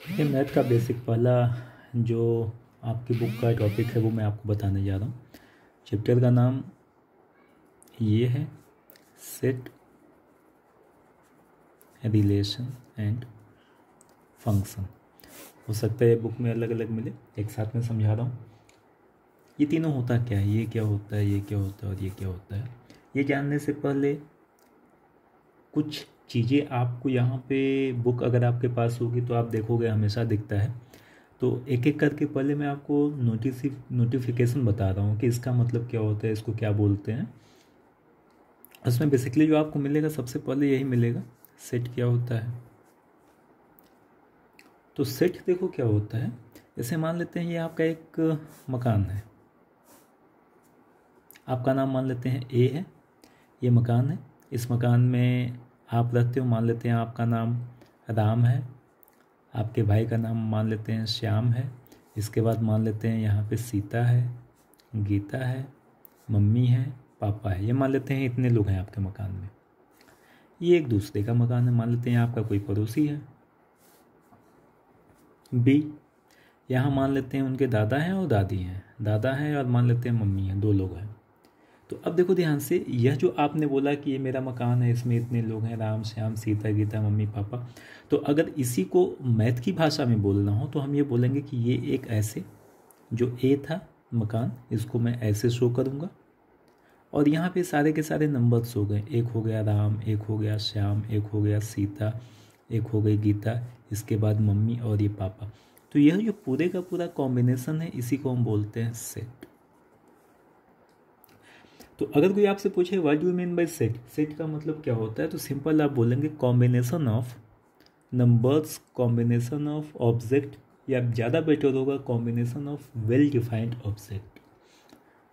ये मैथ का बेसिक पहला जो आपकी बुक का टॉपिक है वो मैं आपको बताने जा रहा हूँ। चैप्टर का नाम ये है सेट, रिलेशन एंड फंक्शन। हो सकता है बुक में अलग अलग मिले, एक साथ में समझा रहा हूँ। ये तीनों होता क्या है, ये क्या होता है, ये क्या होता है और ये क्या होता है, ये जानने से पहले कुछ चीज़ें आपको यहाँ पे बुक अगर आपके पास होगी तो आप देखोगे हमेशा दिखता है। तो एक एक करके पहले मैं आपको नोटिफिकेशन बता रहा हूँ कि इसका मतलब क्या होता है, इसको क्या बोलते हैं। उसमें बेसिकली जो आपको मिलेगा सबसे पहले यही मिलेगा, सेट क्या होता है। तो सेट देखो क्या होता है, जैसे मान लेते हैं ये आपका एक मकान है, आपका नाम मान लेते हैं ए है, ये मकान है। इस मकान में आप रहते हो, मान लेते हैं आपका नाम राम है, आपके भाई का नाम मान लेते हैं श्याम है। इसके बाद मान लेते हैं यहाँ पे सीता है, गीता है, मम्मी है, पापा है। ये मान लेते हैं इतने लोग हैं आपके मकान में। ये एक दूसरे का मकान है, मान लेते हैं आपका कोई पड़ोसी है। बी, यहाँ मान लेते हैं उनके दादा हैं और दादी हैं, दादा हैं और मान लेते हैं मम्मी हैं, 2 लोग हैं। तो अब देखो ध्यान से, यह जो आपने बोला कि ये मेरा मकान है, इसमें इतने लोग हैं, राम श्याम सीता गीता मम्मी पापा। तो अगर इसी को मैथ की भाषा में बोलना हो तो हम ये बोलेंगे कि ये एक ऐसे, जो ए था मकान, इसको मैं ऐसे शो करूँगा और यहाँ पे सारे के सारे नंबर्स हो गए। एक हो गया राम, एक हो गया श्याम, एक हो गया सीता, एक हो गई गीता, इसके बाद मम्मी और ये पापा। तो यह जो पूरे का पूरा कॉम्बिनेशन है, इसी को हम बोलते हैं सेट। तो अगर कोई आपसे पूछे what do you mean by set, set का मतलब क्या होता है, तो सिंपल आप बोलेंगे combination of numbers, combination of object, या ज़्यादा बेटर होगा combination of well defined object.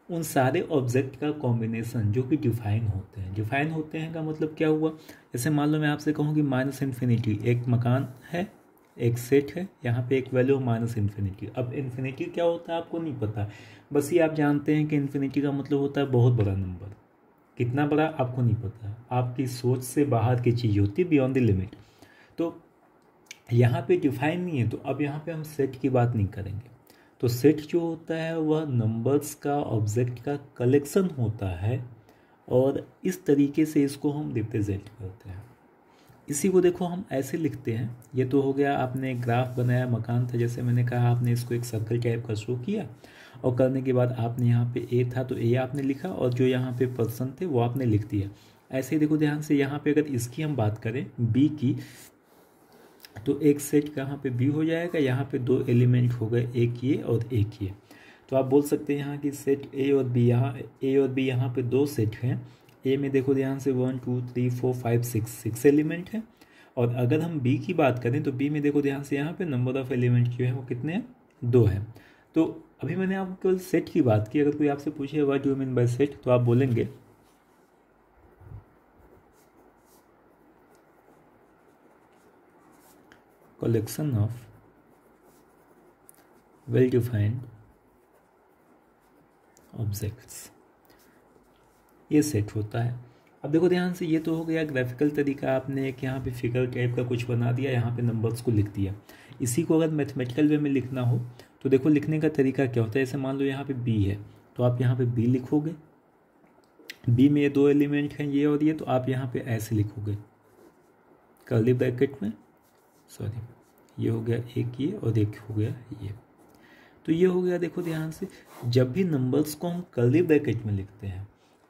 उन सारे ऑब्जेक्ट का कॉम्बिनेशन जो कि डिफाइन होते हैं। डिफाइन होते हैं का मतलब क्या हुआ, जैसे मान लो मैं आपसे कहूँ कि माइनस इन्फिनिटी, एक मकान है, एक सेट है, यहाँ पे एक वैल्यू माइनस इन्फिनिटी। अब इन्फिनिटी क्या होता है आपको नहीं पता, बस ये आप जानते हैं कि इन्फिनिटी का मतलब होता है बहुत बड़ा नंबर। कितना बड़ा आपको नहीं पता, आपकी सोच से बाहर की चीज़ होती है, बियॉन्ड द लिमिट। तो यहाँ पे डिफाइन नहीं है, तो अब यहाँ पे हम सेट की बात नहीं करेंगे। तो सेट जो होता है वह नंबर्स का, ऑब्जेक्ट का कलेक्शन होता है और इस तरीके से इसको हम रिप्रेजेंट करते हैं। इसी को देखो हम ऐसे लिखते हैं, ये तो हो गया आपने ग्राफ बनाया, मकान था जैसे मैंने कहा, आपने इसको एक सर्कल टाइप का शो किया और करने के बाद आपने यहाँ पे ए था तो ए आपने लिखा और जो यहाँ पे पर्सन थे वो आपने लिख दिया। ऐसे ही देखो ध्यान से, यहाँ पे अगर इसकी हम बात करें बी की, तो एक सेट कहाँ पे बी हो जाएगा, यहाँ पे 2 एलिमेंट हो गए, एक ये और एक ये। तो आप बोल सकते हैं यहाँ की सेट ए और बी, यहाँ ए और बी यहाँ पे 2 सेट हैं। ए में देखो ध्यान से 1 2 3 4 5 6 एलिमेंट हैं। और अगर हम बी की बात करें तो बी में देखो ध्यान से, यहाँ पे नंबर ऑफ एलिमेंट जो है वो कितने हैं, 2 हैं। तो अभी मैंने आपको केवल सेट की बात की। अगर कोई आपसे पूछे what do you mean by set, तो आप बोलेंगे collection of well defined objects, ये सेट होता है। अब देखो ध्यान से, ये तो हो गया ग्राफिकल तरीका, आपने एक यहाँ पे फिगर टाइप का कुछ बना दिया, यहाँ पे नंबर्स को लिख दिया। इसी को अगर मैथमेटिकल वे में लिखना हो तो देखो लिखने का तरीका क्या होता है। जैसे मान लो यहाँ पे बी है तो आप यहाँ पे बी लिखोगे, बी में ये 2 एलिमेंट हैं ये और ये, तो आप यहाँ पे ऐसे लिखोगे कर्ली ब्रैकेट में, सॉरी ये हो गया एक ये और एक हो गया ये। तो ये हो गया, देखो ध्यान से, जब भी नंबर्स को हम कर्ली ब्रैकेट में लिखते हैं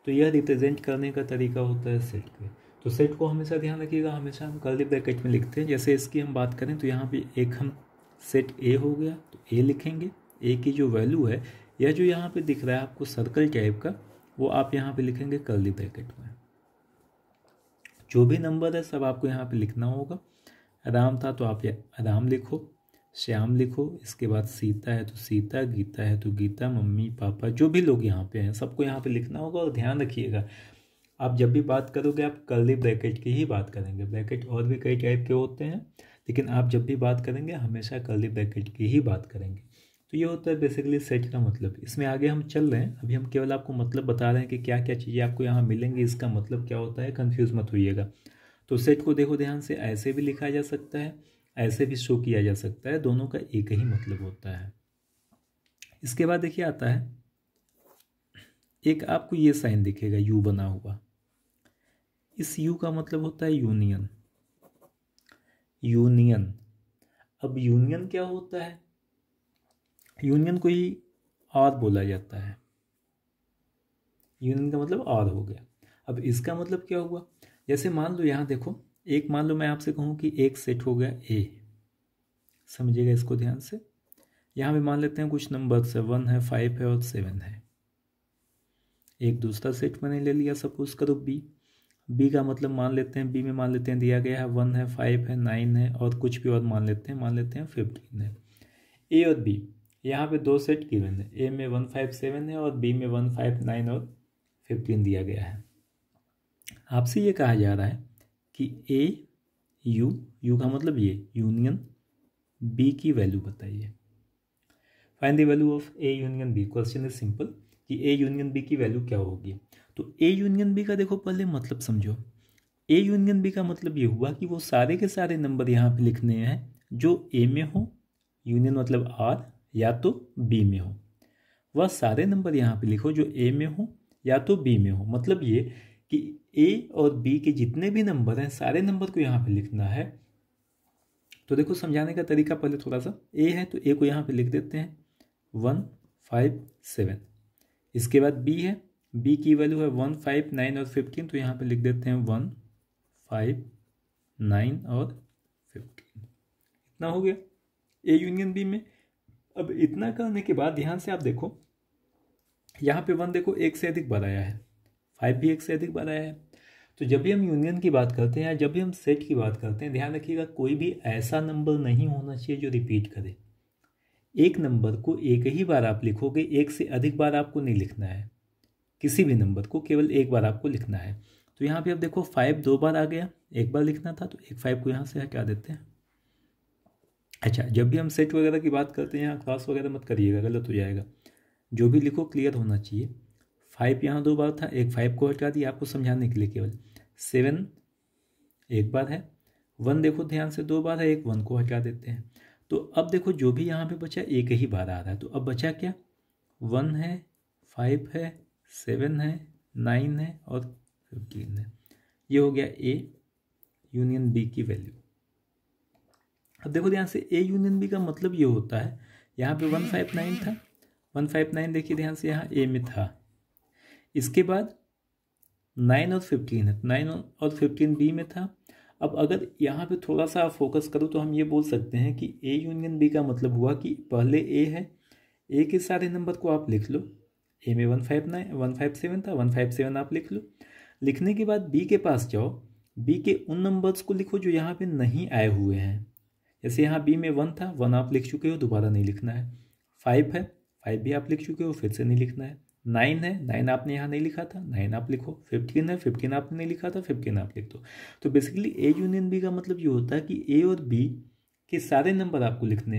तो यह रिप्रेजेंट करने का तरीका होता है सेट पे। तो सेट को हमेशा ध्यान रखिएगा, हमेशा हम कर्ली ब्रैकेट में लिखते हैं। जैसे इसकी हम बात करें तो यहाँ पे एक हम सेट ए हो गया तो ए लिखेंगे, ए की जो वैल्यू है, यह जो यहाँ पे दिख रहा है आपको सर्कल टाइप का, वो आप यहाँ पे लिखेंगे कर्ली ब्रैकेट में। जो भी नंबर है सब आपको यहाँ पे लिखना होगा। राम था तो आप राम लिखो, श्याम लिखो, इसके बाद सीता है तो सीता, गीता है तो गीता, मम्मी पापा जो भी लोग यहाँ पे हैं सबको यहाँ पे लिखना होगा। और ध्यान रखिएगा, आप जब भी बात करोगे आप कर्ली ब्रैकेट की ही बात करेंगे। ब्रैकेट और भी कई टाइप के होते हैं, लेकिन आप जब भी बात करेंगे हमेशा कर्ली ब्रैकेट की ही बात करेंगे। तो ये होता है बेसिकली सेट का मतलब। इसमें आगे हम चल रहे हैं, अभी हम केवल आपको मतलब बता रहे हैं कि क्या क्या चीज़ें आपको यहाँ मिलेंगी, इसका मतलब क्या होता है, कन्फ्यूज़ मत होइएगा। तो सेट को देखो ध्यान से ऐसे भी लिखा जा सकता है, ऐसे भी शो किया जा सकता है, दोनों का एक ही मतलब होता है। इसके बाद देखिए आता है एक आपको ये साइन दिखेगा यू बना हुआ, इस यू का मतलब होता है यूनियन। यूनियन, अब यूनियन क्या होता है, यूनियन को ही और बोला जाता है, यूनियन का मतलब और हो गया। अब इसका मतलब क्या हुआ, जैसे मान लो यहाँ देखो, एक मान लो मैं आपसे कहूँ कि एक सेट हो गया ए, समझिएगा इसको ध्यान से। यहाँ पे मान लेते हैं कुछ नंबर्स है, 1 है, 5 है और 7 है। एक दूसरा सेट मैंने ले लिया, सपोज करो बी का मतलब मान लेते हैं, बी में मान लेते हैं दिया गया है 1 है, 5 है, 9 है और कुछ भी और मान लेते हैं 15 है। ए और बी, यहाँ पे दो सेट गिवन है, ए में 1 5 7 है और बी में 1 5 9 और 15 दिया गया है। आपसे ये कहा जा रहा है कि ए यू का मतलब ये यूनियन बी की वैल्यू बताइए। Find the value of A union B. Question is simple कि ए यूनियन बी की वैल्यू क्या होगी। तो ए यूनियन बी का देखो पहले मतलब समझो। ए यूनियन बी का मतलब ये हुआ कि वो सारे के सारे नंबर यहाँ पे लिखने हैं जो ए में हो, यूनियन मतलब आर, या तो बी में हो। वह सारे नंबर यहाँ पे लिखो जो ए में हो या तो बी में हो। मतलब ये कि ए और बी के जितने भी नंबर हैं सारे नंबर को यहाँ पे लिखना है। तो देखो समझाने का तरीका पहले थोड़ा सा, ए है तो ए को यहाँ पे लिख देते हैं 1 5 7। इसके बाद बी है, बी की वैल्यू है 1 5 9 और 15, तो यहाँ पे लिख देते हैं 1 5 9 और 15। इतना हो गया ए यूनियन बी में। अब इतना करने के बाद ध्यान से आप देखो, यहाँ पे 1 देखो एक से अधिक बार आया है, 5 भी एक से अधिक बार आया है। तो जब भी हम यूनियन की बात करते हैं या जब भी हम सेट की बात करते हैं, ध्यान रखिएगा कोई भी ऐसा नंबर नहीं होना चाहिए जो रिपीट करे। एक नंबर को एक ही बार आप लिखोगे, एक से अधिक बार आपको नहीं लिखना है। किसी भी नंबर को केवल एक बार आपको लिखना है। तो यहाँ पे अब देखो 5 2 बार आ गया, एक बार लिखना था तो एक 5 को यहाँ से हटा देते हैं। अच्छा, जब भी हम सेट वगैरह की बात करते हैं यहाँ क्लास वगैरह मत करिएगा, गलत हो जाएगा। जो भी लिखो क्लियर होना चाहिए। 5 यहाँ 2 बार था, एक 5 को हटा दिया आपको समझाने के लिए केवल। 7 एक बार है, 1 देखो ध्यान से 2 बार है, एक 1 को हटा देते हैं। तो अब देखो जो भी यहाँ पे बचा एक ही बार आ रहा है, तो अब बचा क्या, 1 है, 5 है, 7 है, 9 है और 15 है। ये हो गया ए यूनियन बी की वैल्यू। अब देखो ध्यान से ए यूनियन बी का मतलब ये होता है, यहाँ पे 159 था, 159 देखिए ध्यान से यहाँ ए में था। इसके बाद 9 और 15 है, 9 और 15 बी में था। अब अगर यहाँ पे थोड़ा सा फोकस करो तो हम ये बोल सकते हैं कि ए यूनियन बी का मतलब हुआ कि पहले ए है, ए के सारे नंबर को आप लिख लो। ए में 157 था, 157 आप लिख लो। लिखने के बाद बी के पास जाओ, बी के उन नंबर्स को लिखो जो यहाँ पे नहीं आए हुए हैं। जैसे यहाँ बी में 1 था, 1 आप लिख चुके हो, दोबारा नहीं लिखना है। 5 है, 5 भी आप लिख चुके हो, फिर से नहीं लिखना है। 9 है, 9 आपने यहाँ नहीं लिखा था, 9 आप लिखो। 15 है, 15 आपने नहीं लिखा था, 15 आप लिख दो। तो बेसिकली ए यूनियन बी का मतलब ये होता है कि ए और बी के सारे नंबर आपको लिखने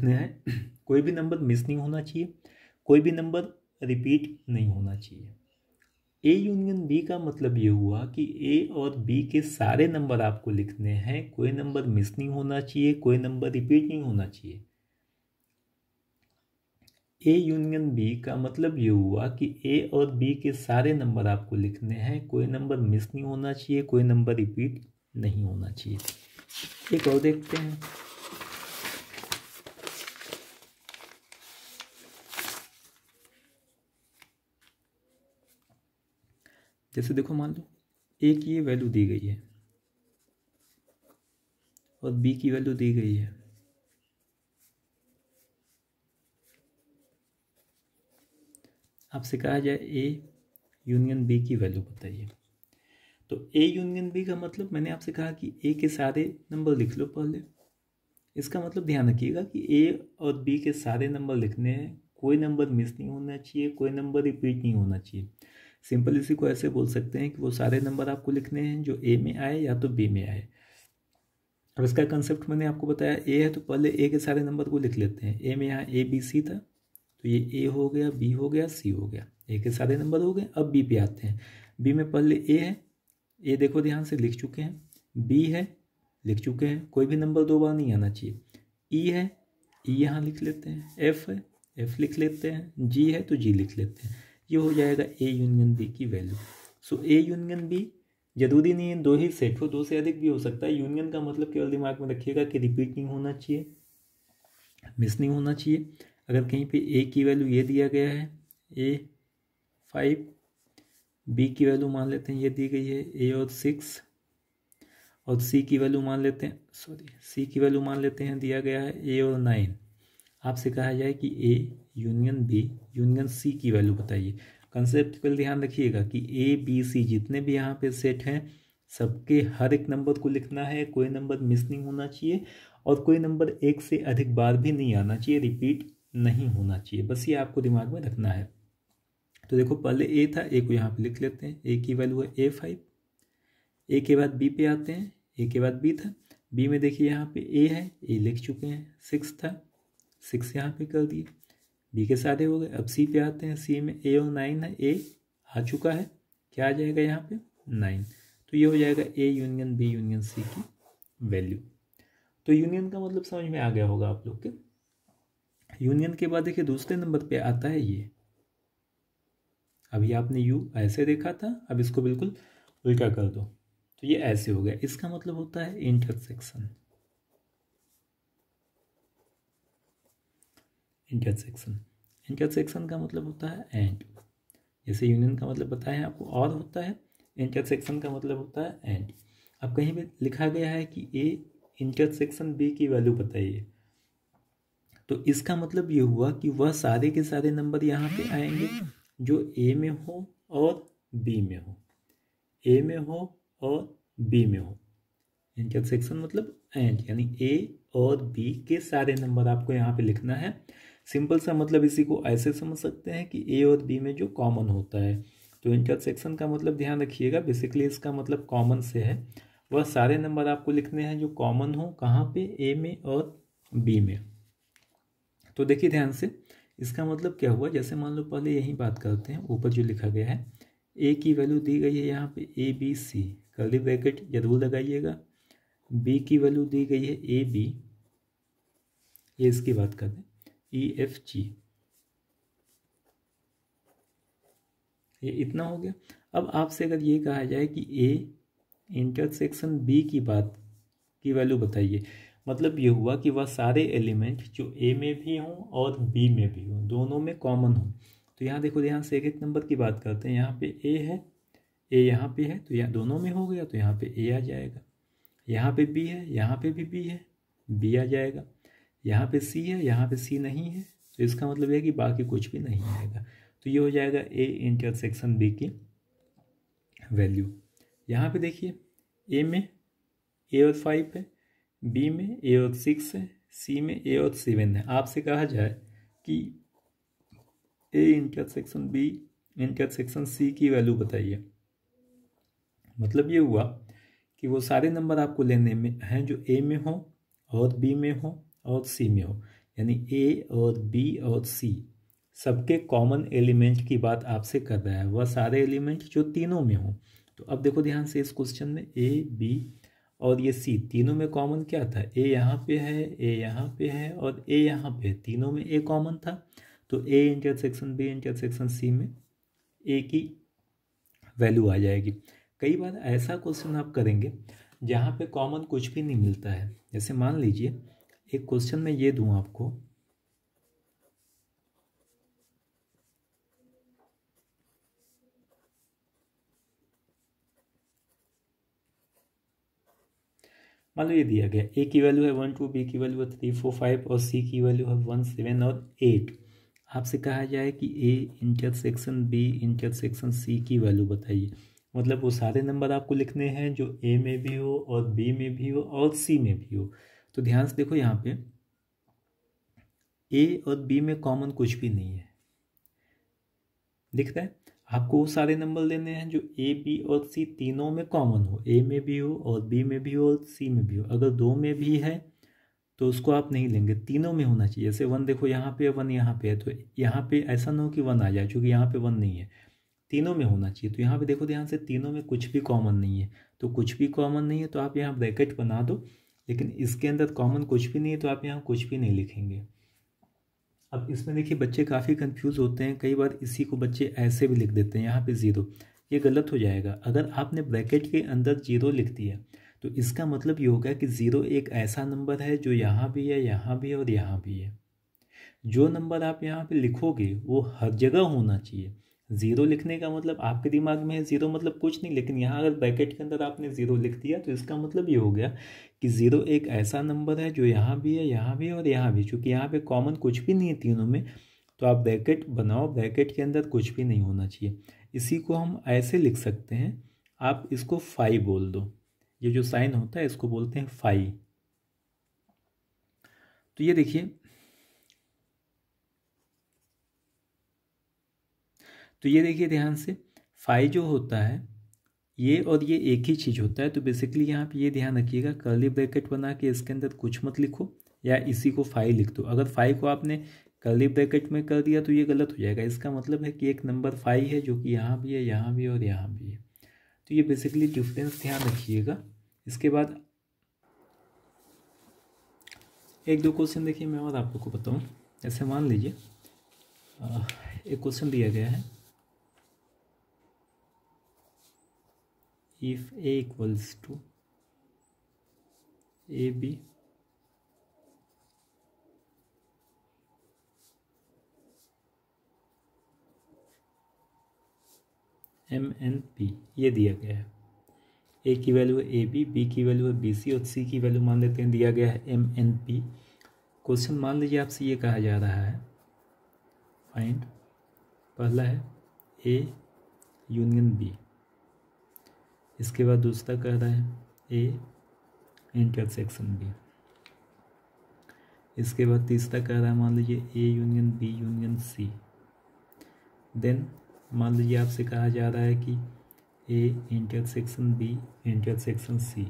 हैं। कोई भी नंबर मिस नहीं होना चाहिए, कोई भी नंबर रिपीट नहीं होना चाहिए। ए यूनियन बी का मतलब ये हुआ कि ए और बी के सारे नंबर आपको लिखने हैं, कोई नंबर मिस नहीं होना चाहिए, कोई नंबर रिपीट नहीं होना चाहिए। ए यूनियन बी का मतलब ये हुआ कि ए और बी के सारे नंबर आपको लिखने हैं, कोई नंबर मिस नहीं होना चाहिए, कोई नंबर रिपीट नहीं होना चाहिए। एक और देखते हैं। जैसे देखो मान लो ए की ये वैल्यू दी गई है और बी की वैल्यू दी गई है। आपसे कहा जाए ए यूनियन बी की वैल्यू बताइए। तो ए यूनियन बी का मतलब मैंने आपसे कहा कि ए के सारे नंबर लिख लो पहले। इसका मतलब ध्यान रखिएगा कि ए और बी के सारे नंबर लिखने हैं, कोई नंबर मिस नहीं होना चाहिए, कोई नंबर रिपीट नहीं होना चाहिए। सिंपल इसी को ऐसे बोल सकते हैं कि वो सारे नंबर आपको लिखने हैं जो ए में आए या तो बी में आए। अब इसका कंसेप्ट मैंने आपको बताया, ए है तो पहले ए के सारे नंबर को लिख लेते हैं। ए में यहाँ ए बी सी था, तो ये ए हो गया, बी हो गया, सी हो गया, ए के सारे नंबर हो गए। अब बी पे आते हैं। बी में पहले ए है, ए देखो ध्यान से लिख चुके हैं। बी है, लिख चुके हैं, कोई भी नंबर 2 बार नहीं आना चाहिए। ई है, ई यहाँ लिख लेते हैं, एफ है, एफ लिख लेते हैं, जी है तो जी लिख लेते हैं। ये हो जाएगा ए यूनियन बी की value. So A union B जरूरी नहीं है 2 ही सेट हो, 2 से अधिक भी हो सकता है। यूनियन का मतलब केवल दिमाग में रखिएगा कि रिपीट नहीं होना चाहिए, मिस नहीं होना चाहिए। अगर कहीं पे ए की वैल्यू ये दिया गया है A5, बी की वैल्यू मान लेते हैं ये दी गई है A और 6, और सी की वैल्यू मान लेते हैं, सी की वैल्यू मान लेते हैं दिया गया है A और 9। आपसे कहा जाए कि A union B union C की वैल्यू बताइए। कंसेप्ट पर ध्यान रखिएगा कि ए बी सी जितने भी यहाँ पे सेट हैं सबके हर एक नंबर को लिखना है, कोई नंबर मिस नहीं होना चाहिए और कोई नंबर एक से अधिक बार भी नहीं आना चाहिए, रिपीट नहीं होना चाहिए। बस ये आपको दिमाग में रखना है। तो देखो पहले ए था, ए को यहाँ पे लिख लेते हैं, ए की वैल्यू है A5। ए के बाद बी पे आते हैं, ए के बाद बी था, बी में देखिए यहाँ पे ए है, ए लिख चुके हैं, 6 था, 6 यहाँ पे कर दिए, बी के सारे हो गए। अब सी पे आते हैं, सी में ए और 9 है, ए आ चुका है, क्या आ जाएगा यहाँ पे 9। तो ये हो जाएगा A union B union C की वैल्यू। तो यूनियन का मतलब समझ में आ गया होगा आप लोग के। यूनियन के बाद देखिए दूसरे नंबर पे आता है ये, अभी आपने यू ऐसे देखा था, अब इसको बिल्कुल उल्टा कर दो तो ये ऐसे हो गया। इसका मतलब होता है इंटरसेक्शन। इंटरसेक्शन, इंटरसेक्शन का मतलब होता है एंड। जैसे यूनियन का मतलब बताया आपको और होता है, इंटरसेक्शन का मतलब होता है एंड। अब कहीं पे लिखा गया है कि ए इंटरसेक्शन बी की वैल्यू बताइए, तो इसका मतलब ये हुआ कि वह सारे के सारे नंबर यहाँ पे आएंगे जो ए में हो और बी में हो, ए में हो और बी में हो। इंटरसेक्शन मतलब एंड, यानी ए और बी के सारे नंबर आपको यहाँ पे लिखना है। सिंपल सा मतलब इसी को ऐसे समझ सकते हैं कि ए और बी में जो कॉमन होता है। तो इंटरसेक्शन का मतलब ध्यान रखिएगा, बेसिकली इसका मतलब कॉमन से है, वह सारे नंबर आपको लिखने हैं जो कॉमन हो, कहाँ पे, ए में और बी में। तो देखिए ध्यान से, इसका मतलब क्या हुआ, जैसे मान लो पहले यही बात करते हैं, ऊपर जो लिखा गया है ए की वैल्यू दी गई है यहाँ पे ABC, कर्ली ब्रैकेट जरूर लगाइएगा। बी की वैल्यू दी गई है AB, ये इसकी बात कर दें EFG, ये इतना हो गया। अब आपसे अगर ये कहा जाए कि A इंटरसेक्शन B की वैल्यू बताइए, मतलब ये हुआ कि वह सारे एलिमेंट जो ए में भी हों और बी में भी हों, दोनों में कॉमन हो। तो यहाँ देखो ध्यान से एक एक नंबर की बात करते हैं। यहाँ पे ए है, ए यहाँ पे है, तो यहाँ दोनों में हो गया, तो यहाँ पे ए आ जाएगा। यहाँ पे बी है, यहाँ पे भी बी है, बी आ जाएगा। यहाँ पे सी है, यहाँ पे सी नहीं है, तो इसका मतलब है कि बाकी कुछ भी नहीं आएगा। तो ये हो जाएगा ए इंटरसेक्शन बी की वैल्यू। यहाँ पे देखिए ए में ए और 5 है, बी में ए और 6 है, सी में ए और 7 है। आपसे कहा जाए कि A intersection B intersection C की वैल्यू बताइए, मतलब ये हुआ कि वो सारे नंबर आपको लेने में हैं जो ए में हो और बी में हो और सी में हो, यानी ए और बी और सी सबके कॉमन एलिमेंट की बात आपसे कर रहा है, वह सारे एलिमेंट जो तीनों में हो। तो अब देखो ध्यान से, इस क्वेश्चन में ए बी और ये सी तीनों में कॉमन क्या था, ए यहाँ पे है, ए यहाँ पे है और ए यहाँ पे है, तीनों में ए कॉमन था। तो A intersection B intersection C में ए की वैल्यू आ जाएगी। कई बार ऐसा क्वेश्चन आप करेंगे जहाँ पे कॉमन कुछ भी नहीं मिलता है। जैसे मान लीजिए एक क्वेश्चन में ये दूँ आपको, मान लो ये दिया गया ए की वैल्यू है 1 2, बी की वैल्यू है 3 4 5 और सी की वैल्यू है 1 7 और 8। आपसे कहा जाए कि A intersection B intersection C की वैल्यू बताइए, मतलब वो सारे नंबर आपको लिखने हैं जो ए में भी हो और बी में भी हो और सी में भी हो। तो ध्यान से देखो, यहाँ पे ए और बी में कॉमन कुछ भी नहीं है, दिख रहा है। आपको वो सारे नंबर लेने हैं जो ए बी और सी तीनों में कॉमन हो, ए में भी हो और बी में भी हो और सी में भी हो। अगर दो में भी है तो उसको आप नहीं लेंगे, तीनों में होना चाहिए। जैसे 1 देखो यहाँ पे 1 यहाँ पे है, तो यहाँ पे ऐसा ना हो कि 1 आ जाए, क्योंकि यहाँ पे 1 नहीं है, तीनों में होना चाहिए। तो यहाँ पे देखो ध्यान से, तीनों में कुछ भी कॉमन नहीं है, तो कुछ भी कॉमन नहीं है तो आप यहाँ ब्रैकेट बना दो, लेकिन इसके अंदर कॉमन कुछ भी नहीं है तो आप यहाँ कुछ भी नहीं लिखेंगे। अब इसमें देखिए बच्चे काफ़ी कंफ्यूज होते हैं, कई बार इसी को बच्चे ऐसे भी लिख देते हैं यहाँ पे 0, ये गलत हो जाएगा। अगर आपने ब्रैकेट के अंदर 0 लिख दिया तो इसका मतलब ये होगा कि 0 एक ऐसा नंबर है जो यहाँ भी है, यहाँ भी है और यहाँ भी है। जो नंबर आप यहाँ पे लिखोगे वो हर जगह होना चाहिए। 0 लिखने का मतलब आपके दिमाग में है 0 मतलब कुछ नहीं, लेकिन यहाँ अगर ब्रैकेट के अंदर आपने 0 लिख दिया तो इसका मतलब ये हो गया कि 0 एक ऐसा नंबर है जो यहाँ भी है, यहाँ भी है और यहाँ भी। चूँकि यहाँ पे कॉमन कुछ भी नहीं है तीनों में, तो आप ब्रैकेट बनाओ, ब्रैकेट के अंदर कुछ भी नहीं होना चाहिए। इसी को हम ऐसे लिख सकते हैं, आप इसको फाई बोल दो, ये जो साइन होता है इसको बोलते हैं फाई। तो ये देखिए, तो ये देखिए ध्यान से, फाई जो होता है ये और ये एक ही चीज़ होता है। तो बेसिकली यहाँ पे ये ध्यान रखिएगा, कर्ली ब्रैकेट बना के इसके अंदर कुछ मत लिखो या इसी को फाई लिख दो। अगर फाई को आपने कर्ली ब्रैकेट में कर दिया तो ये गलत हो जाएगा। इसका मतलब है कि एक नंबर फाई है जो कि यहाँ भी है, यहाँ भी है और यहाँ भी है। तो ये बेसिकली डिफरेंस ध्यान रखिएगा। इसके बाद एक दो क्वेश्चन देखिए मैं और आप लोग को बताऊँ। ऐसे मान लीजिए एक क्वेश्चन दिया गया है, if a equals to ab mnp, ये दिया गया है। a की वैल्यू है ab, b की वैल्यू है bc और c की वैल्यू मान लेते हैं दिया गया है mnp। क्वेश्चन मान लीजिए आपसे ये कहा जा रहा है फाइंड, पहला है a यूनियन b, इसके बाद दूसरा कह रहा है a इंटरसेक्शन b, इसके बाद तीसरा कह रहा है मान लीजिए a union b union c। Then मान लीजिए आपसे कहा जा रहा है कि a intersection b intersection c।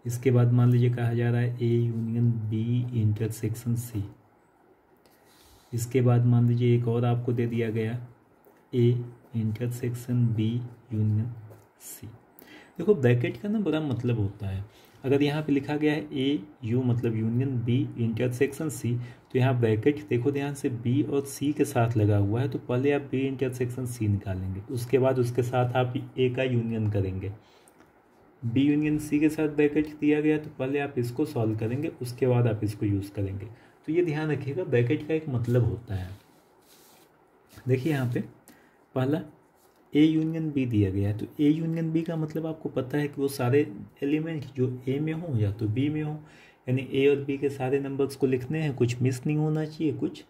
इसके बाद मान लीजिए कहा जा रहा है a union b intersection c। इसके बाद मान लीजिए एक और आपको दे दिया गया a intersection b union c। देखो ब्रैकेट का ना बड़ा मतलब होता है। अगर यहाँ पे लिखा गया है ए यू मतलब यूनियन बी इंटरसेक्शन सी, तो यहाँ ब्रैकेट देखो ध्यान से बी और सी के साथ लगा हुआ है, तो पहले आप बी इंटरसेक्शन सी निकालेंगे, उसके बाद उसके साथ आप ए का यूनियन करेंगे। बी यूनियन सी के साथ ब्रैकेट दिया गया तो पहले आप इसको सॉल्व करेंगे, उसके बाद आप इसको यूज़ करेंगे। तो ये ध्यान रखिएगा, ब्रैकेट का एक मतलब होता है। देखिए यहाँ पे पहला ए यूनियन बी दिया गया है, तो ए यूनियन बी का मतलब आपको पता है कि वो सारे एलिमेंट जो ए में हो या तो बी में हो, यानी ए और बी के सारे नंबर्स को लिखने हैं, कुछ मिस नहीं होना चाहिए, कुछ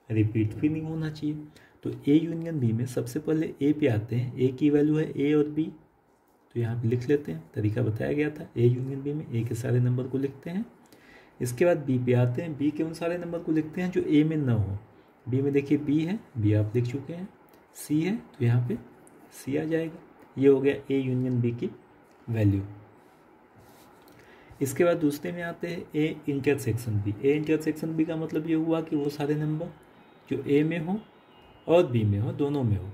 रिपीट भी नहीं होना चाहिए। तो ए यूनियन बी में सबसे पहले ए पे आते हैं, ए की वैल्यू है ए और बी, तो यहाँ पे लिख लेते हैं, तरीका बताया गया था। ए यूनियन बी में ए के सारे नंबर को लिखते हैं। इसके बाद बी पे आते हैं, बी के उन सारे नंबर को लिखते हैं जो ए में ना हो। बी में देखिए बी है, बी आप लिख चुके हैं। सी है तो यहाँ पे सी आ जाएगा। ये हो गया ए यूनियन बी की वैल्यू। इसके बाद दूसरे में आते हैं A intersection B. A intersection B का मतलब ये हुआ कि वो सारे नंबर जो ए में हो और बी में हो, दोनों में हो।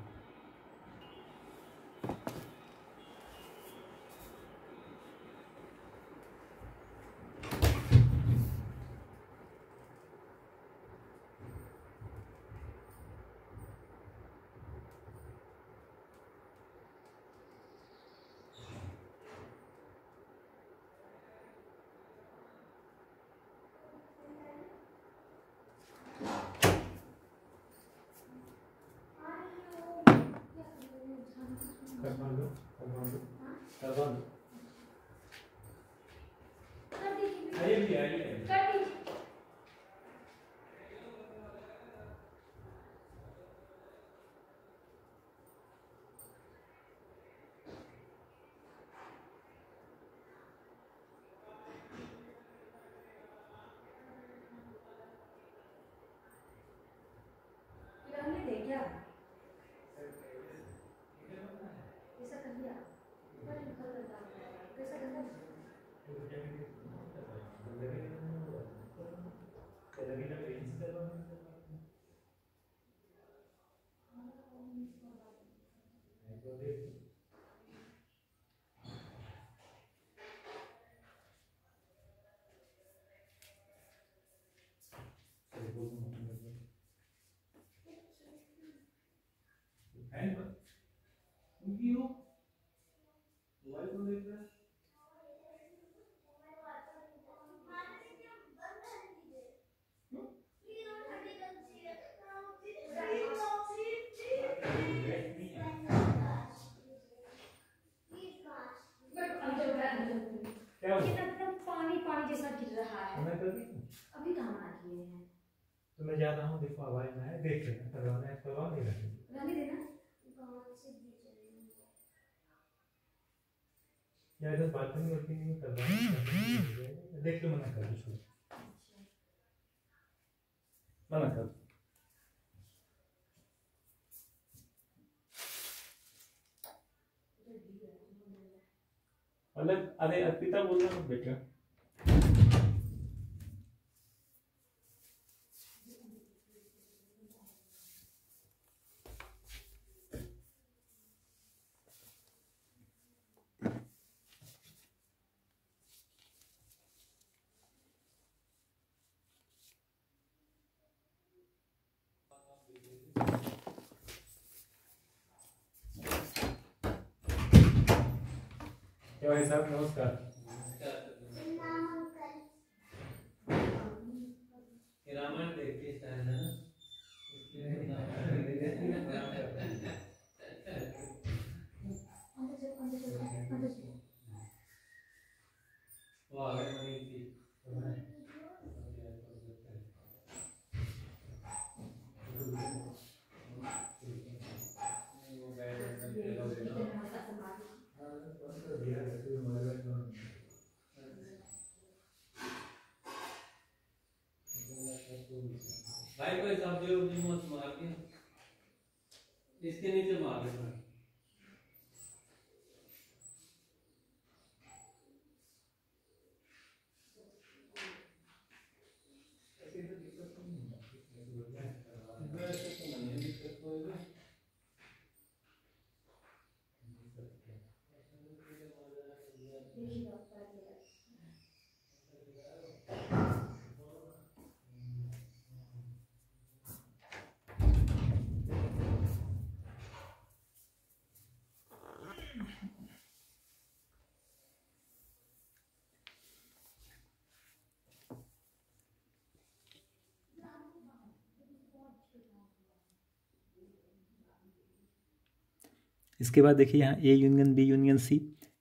तो मैं जा रहा हूँ, देखो आवाज में है, देख लेना, करवाना है करवा, नहीं रहने देना या इधर बालकनी वालकनी में करवाना, देख लो, मना कर दो, छोड़ मना कर। अलग, अरे अर्पिता बोलना मत बेटा। क्या भाई साहब, नमस्कार। रामायण देखते हैं ना, वो आगे बनी थी। भाई कोई सब्जी उब्जी मत मार के, इसके नीचे मार देना। इसके बाद देखिए यहाँ A union B union C,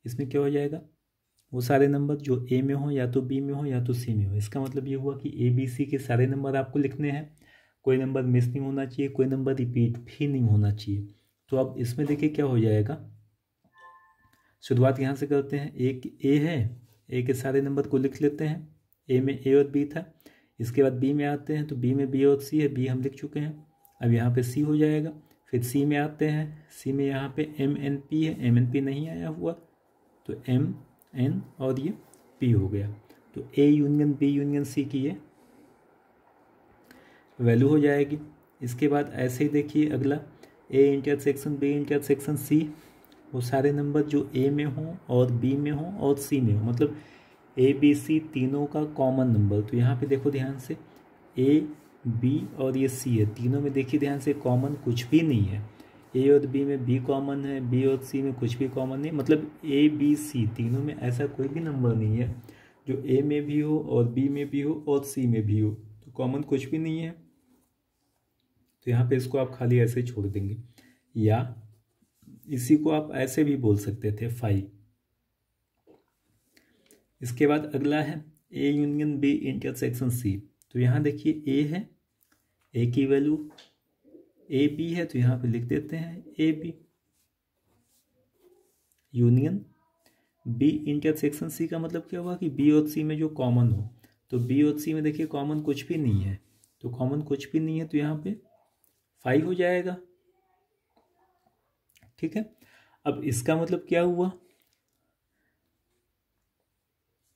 इसमें क्या हो जाएगा, वो सारे नंबर जो ए में हो या तो बी में हो या तो सी में हो। इसका मतलब ये हुआ कि ए बी सी के सारे नंबर आपको लिखने हैं, कोई नंबर मिस नहीं होना चाहिए, कोई नंबर रिपीट भी नहीं होना चाहिए। तो अब इसमें देखिए क्या हो जाएगा, शुरुआत यहाँ से करते हैं। एक ए है, ए के सारे नंबर को लिख लेते हैं, ए में ए और बी था। इसके बाद बी में आते हैं, तो बी में बी और सी है, बी हम लिख चुके हैं। अब यहाँ पे सी हो जाएगा। फिर सी में आते हैं, सी में यहाँ पे एम एन पी है, एम एन पी नहीं आया हुआ, तो एम एन और ये पी हो गया। तो A union B union C की ये वैल्यू हो जाएगी। इसके बाद ऐसे ही देखिए अगला, A intersection B intersection C, वो सारे नंबर जो ए में हों और बी में हों और सी में हो, मतलब ए बी सी तीनों का कॉमन नंबर। तो यहाँ पे देखो ध्यान से, ए बी और ये सी है, तीनों में देखिए ध्यान से कॉमन कुछ भी नहीं है। ए और बी में बी कॉमन है, बी और सी में कुछ भी कॉमन नहीं, मतलब ए बी सी तीनों में ऐसा कोई भी नंबर नहीं है जो ए में भी हो और बी में भी हो और सी में भी हो, तो कॉमन कुछ भी नहीं है। तो यहाँ पे इसको आप खाली ऐसे छोड़ देंगे, या इसी को आप ऐसे भी बोल सकते थे 5। इसके बाद अगला है A union B intersection C. तो यहाँ देखिए ए है, ए की वैल्यू ए बी है, तो यहाँ पे लिख देते हैं A B union B intersection C का मतलब क्या हुआ कि बी और सी में जो कॉमन हो। तो बी और सी में देखिए कॉमन कुछ भी नहीं है, तो कॉमन कुछ भी नहीं है, तो यहाँ पे 5 हो जाएगा। ठीक है, अब इसका मतलब क्या हुआ,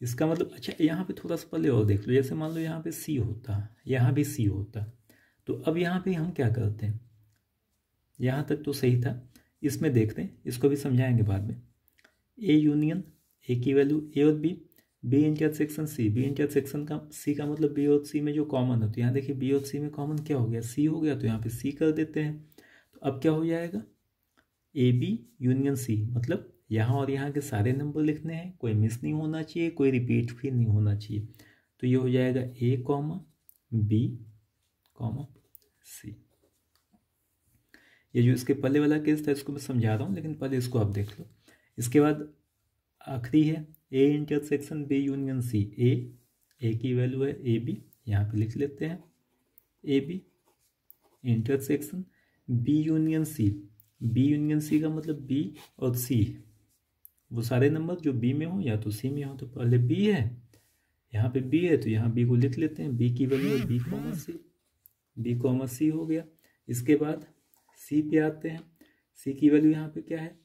इसका मतलब अच्छा यहाँ पे थोड़ा सा पहले और देख लो, जैसे मान लो यहाँ पे सी होता, यहाँ भी सी होता, तो अब यहाँ पे हम क्या करते हैं, यहाँ तक तो सही था, इसमें देखते हैं, इसको भी समझाएंगे बाद में। ए यूनियन ए की वैल्यू ए और B, B intersection C, B intersection का सी का मतलब बी और सी में जो कॉमन है, तो यहाँ देखिए बी और सी में कॉमन क्या हो गया, सी हो गया, तो यहाँ पे सी कर देते हैं। तो अब क्या हो जाएगा, ए बी यूनियन सी, मतलब यहाँ और यहाँ के सारे नंबर लिखने हैं, कोई मिस नहीं होना चाहिए, कोई रिपीट भी नहीं होना चाहिए। तो ये हो जाएगा ए कॉमा बी कॉमा सी। ये जो इसके पहले वाला केस था इसको मैं समझा रहा हूँ, लेकिन पहले इसको आप देख लो। इसके बाद आखिरी है A intersection B union C. A की वैल्यू है ए बी, यहाँ पे लिख लेते हैं, A B intersection B union C. B union C का मतलब बी और सी, वो सारे नंबर जो बी में हो या तो सी में हो। तो पहले बी है, यहाँ पे बी है तो यहाँ बी को लिख लेते हैं, बी की वैल्यू है बी कॉमा सी, बी कॉमा सी हो गया। इसके बाद सी पे आते हैं, सी की वैल्यू यहाँ पे क्या है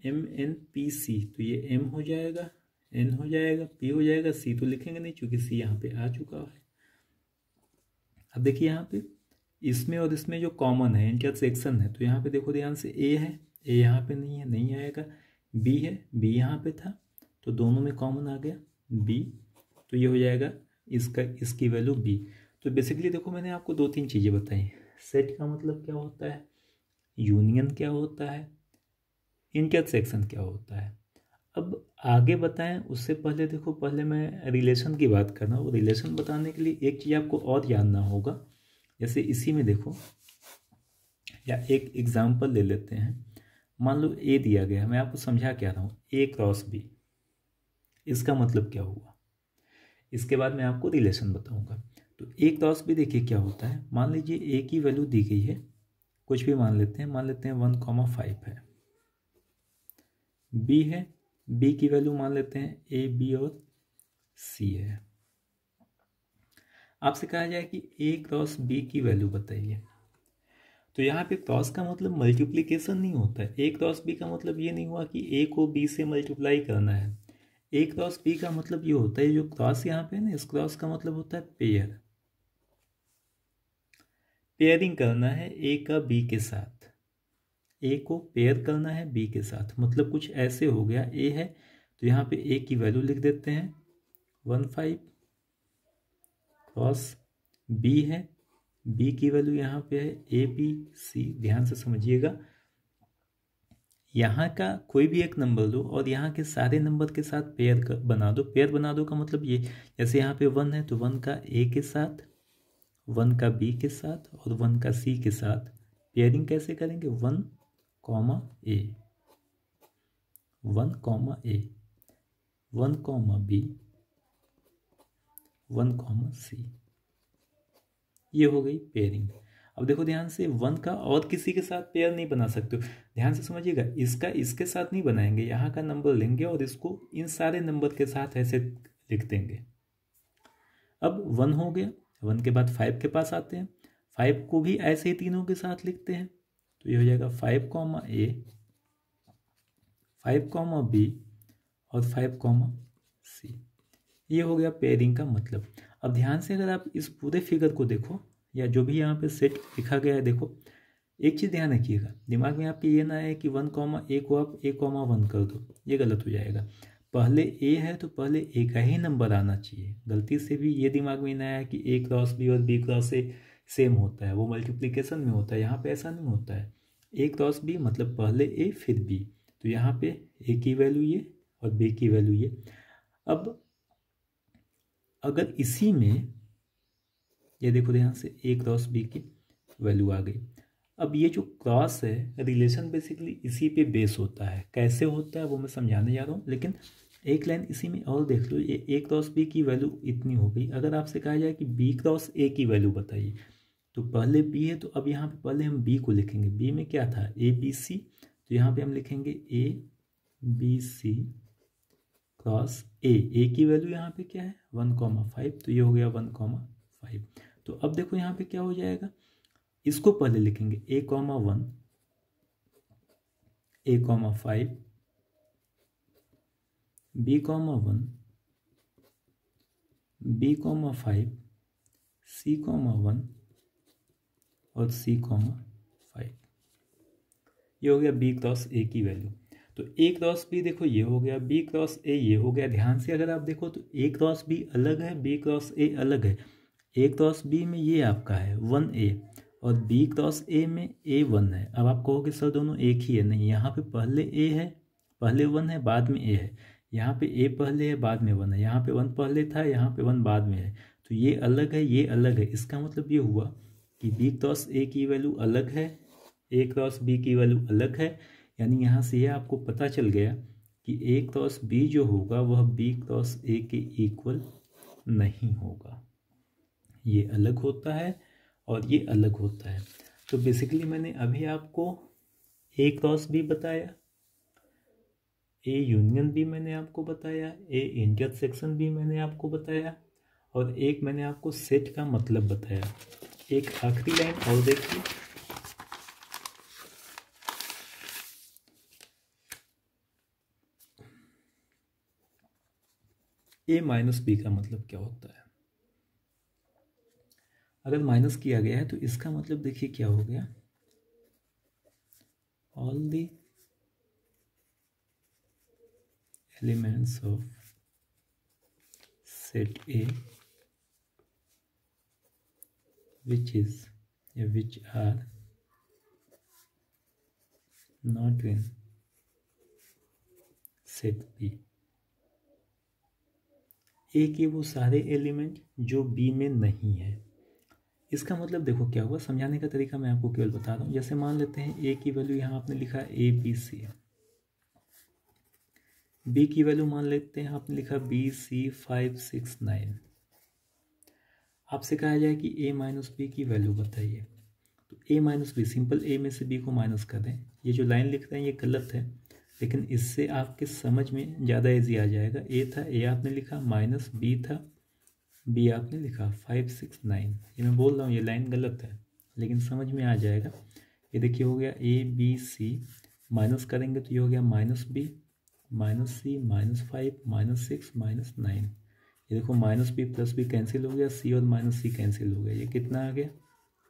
एम एन पी सी, तो ये एम हो जाएगा, एन हो जाएगा, पी हो जाएगा, सी तो लिखेंगे नहीं क्योंकि सी यहाँ पे आ चुका है। अब देखिए यहाँ पे इसमें और इसमें जो कॉमन है इंटरसेक्शन है, तो यहाँ पे देखो ध्यान से ए है, ए यहाँ पे नहीं है, नहीं आएगा। बी है, बी यहाँ पे था तो दोनों में कॉमन आ गया बी, तो ये हो जाएगा इसका, इसकी वैल्यू बी। तो बेसिकली देखो मैंने आपको दो तीन चीज़ें बताई, सेट का मतलब क्या होता है, यूनियन क्या होता है, इंटरसेक्शन क्या होता है। अब आगे बताएं उससे पहले देखो, पहले मैं रिलेशन की बात कर रहा हूँ। रिलेशन बताने के लिए एक चीज़ आपको और जानना होगा, जैसे इसी में देखो, या एक एग्जाम्पल ले लेते हैं। मान लो ए दिया गया है, मैं आपको समझा क्या रहा हूँ, ए क्रॉस बी, इसका मतलब क्या हुआ, इसके बाद मैं आपको रिलेशन बताऊंगा। तो ए क्रॉस बी देखिए क्या होता है, मान लीजिए ए की वैल्यू दी गई है, कुछ भी मान लेते हैं, मान लेते हैं 1,5 है। बी है, बी की वैल्यू मान लेते हैं ए बी और सी है। आपसे कहा जाए कि ए क्रॉस बी की वैल्यू बताइए, तो यहाँ पे क्रॉस का मतलब मल्टीप्लिकेशन नहीं होता है। ए क्रॉस बी का मतलब ये नहीं हुआ कि ए को बी से मल्टीप्लाई करना है। ए क्रॉस बी का मतलब ये होता है, जो क्रॉस यहाँ पे है ना, इस क्रॉस का मतलब होता है पेयर, पेयरिंग करना है ए का बी के साथ, ए को पेयर करना है बी के साथ। मतलब कुछ ऐसे हो गया, ए है तो यहाँ पे ए की वैल्यू लिख देते हैं 1,5 क्रॉस बी है, बी की वैल्यू यहाँ पे है ए बी सी। ध्यान से समझिएगा, यहाँ का कोई भी एक नंबर लो और यहाँ के सारे नंबर के साथ पेयर बना दो। पेयर बना दो का मतलब ये, जैसे यहाँ पे 1 है तो 1 का ए के साथ, 1 का बी के साथ और 1 का सी के साथ पेयरिंग कैसे करेंगे, 1, ए, 1, ए, 1, बी, 1, सी, ये हो गई पेयरिंग। अब देखो ध्यान से, 1 का और किसी के साथ पेयर नहीं बना सकते हो, ध्यान से समझिएगा। इसका इसके साथ नहीं बनाएंगे, यहाँ का नंबर लेंगे और इसको इन सारे नंबर के साथ ऐसे लिख देंगे। अब 1 हो गया, 1 के बाद 5 के पास आते हैं, 5 को भी ऐसे ही तीनों के साथ लिखते हैं, तो ये हो जाएगा 5, ए, 5, बी और 5, सी। ये हो गया पेयरिंग का मतलब। अब ध्यान से अगर आप इस पूरे फिगर को देखो, या जो भी यहाँ पे सेट लिखा गया है, देखो एक चीज़ ध्यान रखिएगा, दिमाग में आपके ये ना है कि 1, ए को आप A,1 कर दो, ये गलत हो जाएगा। पहले ए है तो पहले ए का ही नंबर आना चाहिए। गलती से भी ये दिमाग में ना आया कि ए क्रॉस बी और बी क्रॉस ए सेम होता है, वो मल्टीप्लिकेशन में होता है। यहाँ पे ऐसा नहीं होता है, ए क्रॉस बी मतलब पहले ए फिर बी, तो यहाँ पे ए की वैल्यू ये और बी की वैल्यू ये। अब अगर इसी में ये देखो ध्यान से, ए क्रॉस बी की वैल्यू आ गई। अब ये जो क्रॉस है, रिलेशन बेसिकली इसी पे बेस होता है। कैसे होता है वो मैं समझाने जा रहा हूँ, लेकिन एक लाइन इसी में और देख लो, ये ए क्रॉस बी की वैल्यू इतनी हो गई। अगर आपसे कहा जाए कि बी क्रॉस ए की वैल्यू बताइए, तो पहले बी है तो अब यहाँ पे पहले हम बी को लिखेंगे। बी में क्या था, ए बी सी, तो यहाँ पे हम लिखेंगे ए बी सी क्रॉस ए की वैल्यू यहाँ पे क्या है 1,5, तो ये हो गया 1,5। तो अब देखो यहाँ पे क्या हो जाएगा, इसको पहले लिखेंगे A,1, A,5, B,1, B,5, C,1 और C,5। ये हो गया B क्रॉस ए की वैल्यू। तो ए क्रॉस बी देखो ये हो गया, बी क्रॉस ए ये हो गया। ध्यान से अगर आप देखो तो ए क्रॉस बी अलग है, बी क्रॉस ए अलग है। ए क्रॉस बी में ये आपका है 1A और बी क्रॉस ए में A1 है। अब आप कहोगे सर दोनों एक ही है, नहीं, यहाँ पे पहले ए है, पहले 1 है, बाद में ए है। यहाँ पे ए पहले है, बाद में 1 है। यहाँ पे 1 पहले था, यहाँ पे 1 बाद में है। तो ये अलग है, ये अलग है। इसका मतलब ये हुआ कि बी क्रॉस ए की वैल्यू अलग है, ए क्रॉस बी की वैल्यू अलग है। यानी यहाँ से ये आपको पता चल गया कि ए क्रॉस बी जो होगा वह बी क्रॉस ए के इक्वल नहीं होगा, ये अलग होता है और ये अलग होता है। तो बेसिकली मैंने अभी आपको ए क्रॉस बी बताया, ए यूनियन भी मैंने आपको बताया, ए इंटरसेक्शन भी मैंने आपको बताया, और एक मैंने आपको सेट का मतलब बताया। एक आखिरी लाइन और देखिए, ए माइनस बी का मतलब क्या होता है। अगर माइनस किया गया है तो इसका मतलब देखिए क्या हो गया, all the elements of set A which are not in set B, ए के वो सारे एलिमेंट जो बी में नहीं है। इसका मतलब देखो क्या हुआ, समझाने का तरीका मैं आपको केवल बता रहा हूँ। जैसे मान लेते हैं ए की वैल्यू यहाँ आपने लिखा ए बी सी, बी की वैल्यू मान लेते हैं आपने लिखा बी सी 5 6 9। आपसे कहा जाए कि ए माइनस बी की वैल्यू बताइए, तो ए माइनस बी, सिंपल ए में से बी को माइनस कर दें। ये जो लाइन लिख रहे हैं ये गलत है, लेकिन इससे आपके समझ में ज़्यादा ईजी आ जाएगा। ए था, ए आपने लिखा, माइनस बी था, बी आपने लिखा, 5 6 9। ये मैं बोल रहा हूँ ये लाइन गलत है, लेकिन समझ में आ जाएगा। ये देखिए हो गया ए बी सी, माइनस करेंगे तो ये हो गया minus B minus C minus 5 minus 6 minus 9। ये देखो minus B plus B cancel हो गया, सी और माइनस सी कैंसिल हो गया। ये कितना आ गया,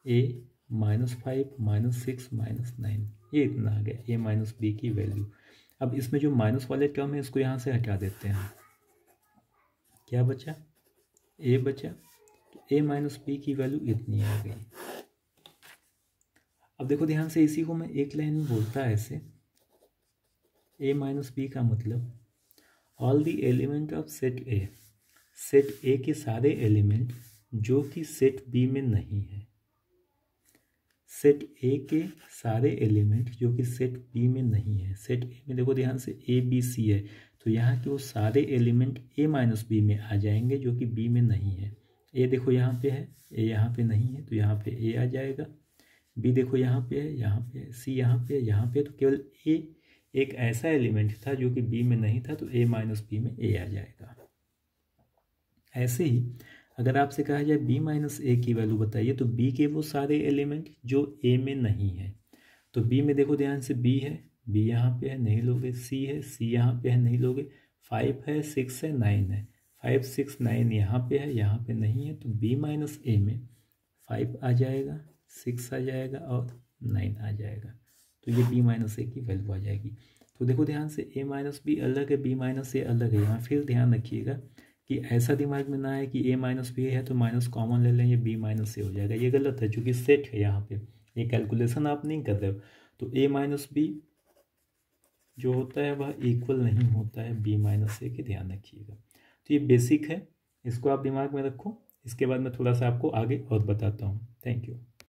ए माइनस 5 माइनस 6 माइनस 9, ये इतना आ गया ए माइनस बी की वैल्यू। अब इसमें जो माइनस वाले टर्म है इसको यहाँ से हटा देते हैं, क्या बचा, ए बचा। तो ए माइनस बी की वैल्यू इतनी आ गई। अब देखो ध्यान से, इसी को मैं एक लाइन में बोलता है ऐसे, ए माइनस बी का मतलब all the element of set A, set ए के सारे एलिमेंट जो कि सेट बी में नहीं है। सेट ए के सारे एलिमेंट जो कि सेट बी में नहीं है। सेट ए में देखो ध्यान से ए बी सी है, तो यहाँ के वो सारे एलिमेंट ए माइनस बी में आ जाएंगे जो कि बी में नहीं है। ए देखो यहाँ पे है, ए यहाँ पे नहीं है तो यहाँ पे ए आ जाएगा। बी देखो यहाँ पे है, यहाँ पे है, सी यहाँ पे है, यहाँ पे, तो केवल ए एक ऐसा एलिमेंट था जो कि बी में नहीं था, तो ए माइनस बी में ए आ जाएगा। ऐसे ही अगर आपसे कहा जाए बी माइनस ए की वैल्यू बताइए, तो बी के वो सारे एलिमेंट जो ए में नहीं है। तो बी में देखो ध्यान से, बी है, बी यहाँ पे है, नहीं लोगे, सी है, सी यहाँ पे है, नहीं लोगे, 5 है, 6 है, 9 है, 5 6 9 यहाँ पे है, यहाँ पे नहीं है, तो बी माइनस ए में 5 आ जाएगा, 6 आ जाएगा और 9 आ जाएगा। तो ये बी माइनस ए की वैल्यू आ जाएगी। तो देखो ध्यान से, ए माइनस बी अलग है, बी माइनस ए अलग है। यहाँ फिर ध्यान रखिएगा कि ऐसा दिमाग में ना है कि ए माइनस बी है तो माइनस कॉमन ले लें, ये बी माइनस ए हो जाएगा। ये गलत है, क्योंकि सेट है यहाँ पे, ये कैलकुलेशन आप नहीं कर रहे हो। तो ए माइनस बी जो होता है वह इक्वल नहीं होता है बी माइनस ए के, ध्यान रखिएगा। तो ये बेसिक है, इसको आप दिमाग में रखो। इसके बाद मैं थोड़ा सा आपको आगे और बताता हूँ। Thank you.